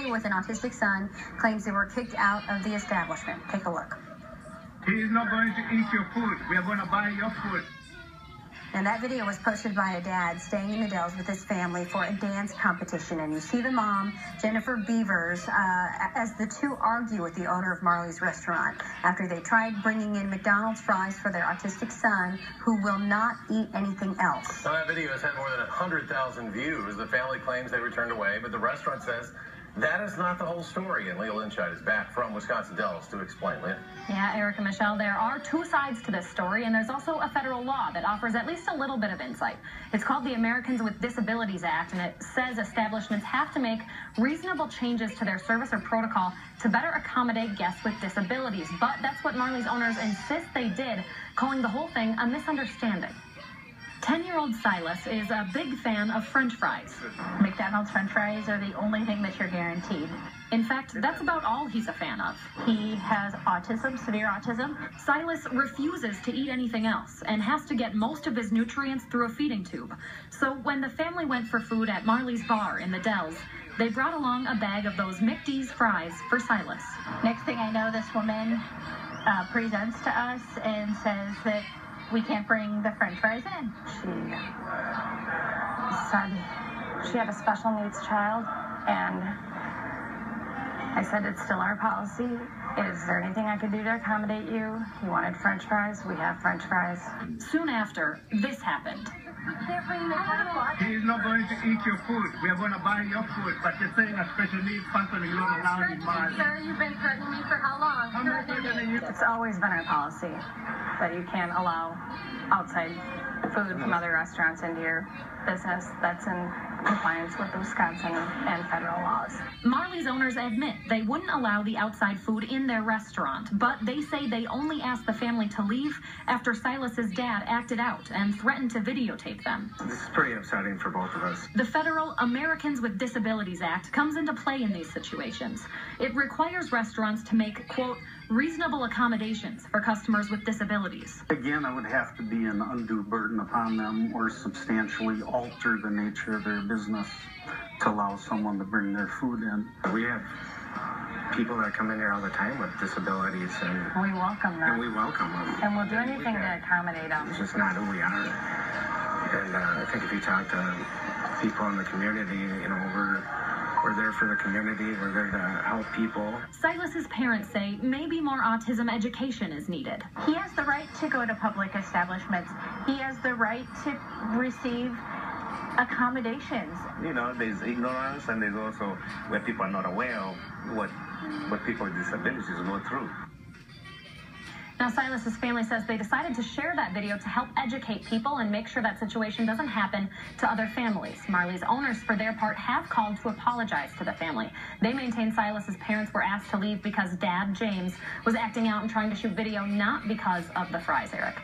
family with an autistic son claims they were kicked out of the establishment. Take a look. He is not going to eat your food. We are going to buy your food. And that video was posted by a dad staying in the Dells with his family for a dance competition. And you see the mom, Jennifer Beavers, as the two argue with the owner of Marley's restaurant after they tried bringing in McDonald's fries for their autistic son, who will not eat anything else. Now, that video has had more than 100,000 views. The family claims they were turned away, but the restaurant says that is not the whole story. And Leah Lynchide is back from Wisconsin Dells to explain. Leah? Yeah, Eric and Michelle, there are two sides to this story, and there's also a federal law that offers at least a little bit of insight. It's called the Americans with Disabilities Act, and it says establishments have to make reasonable changes to their service or protocol to better accommodate guests with disabilities. But that's what Marley's owners insist they did, calling the whole thing a misunderstanding. 10-year-old Silas is a big fan of French fries. McDonald's French fries are the only thing that you're guaranteed. In fact, that's about all he's a fan of. He has autism, severe autism. Silas refuses to eat anything else and has to get most of his nutrients through a feeding tube. So when the family went for food at Marley's bar in the Dells, they brought along a bag of those McD's fries for Silas. Next thing I know, this woman presents to us and says that we can't bring the French fries in. She said she had a special needs child, and I said it's still our policy. Is there anything I could do to accommodate you? He wanted French fries. We have French fries. Soon after, this happened. He is not going to eat your food. We are going to buy your food. But you're saying a special needs person is not allowed in Marley. Sir, you've been threatening me for how long? It's always been our policy that you can't allow outside food from other restaurants into your business. That's in compliance with the Wisconsin and federal laws. Marley's owners admit they wouldn't allow the outside food in their restaurant, but they say they only asked the family to leave after Silas's dad acted out and threatened to videotape them. This is pretty upsetting for both of us. The federal Americans with Disabilities Act comes into play in these situations. It requires restaurants to make, quote, reasonable accommodations for customers with disabilities. Again, it would have to be an undue burden upon them or substantially alter the nature of their business to allow someone to bring their food in. We have people that come in here all the time with disabilities, and we welcome them. And we welcome them. And we'll do anything to accommodate them. It's just not who we are. And I think if you talk to people in the community, you know, we're there for the community. We're there to help people. Silas's parents say maybe more autism education is needed. He has the right to go to public establishments. He has the right to receive accommodations. You know, there's ignorance, and there's also where people are not aware of what people with disabilities go through. Now, Silas's family says they decided to share that video to help educate people and make sure that situation doesn't happen to other families. Marley's owners, for their part, have called to apologize to the family. They maintain Silas's parents were asked to leave because Dad, James, was acting out and trying to shoot video, not because of the fries, Eric.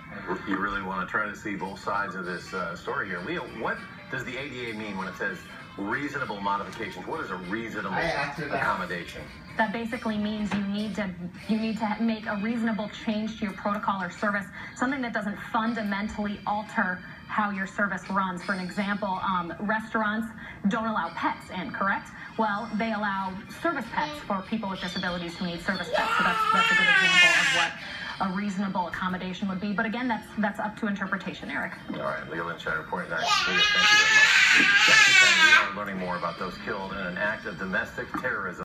You really want to try to see both sides of this story here. Leah, what does the ADA mean when it says reasonable modifications? What is a reasonable accommodation? That basically means you need to make a reasonable change to your protocol or service, something that doesn't fundamentally alter how your service runs. For an example, restaurants don't allow pets in, correct? Well, they allow service pets for people with disabilities who need service pets. So that's a good example of what a reasonable accommodation would be. But again, that's up to interpretation, Eric. All right, Leah Lynchide reporting that. Leah, thank you very much. Thank you, Ken. We are learning more about those killed in an act of domestic terrorism.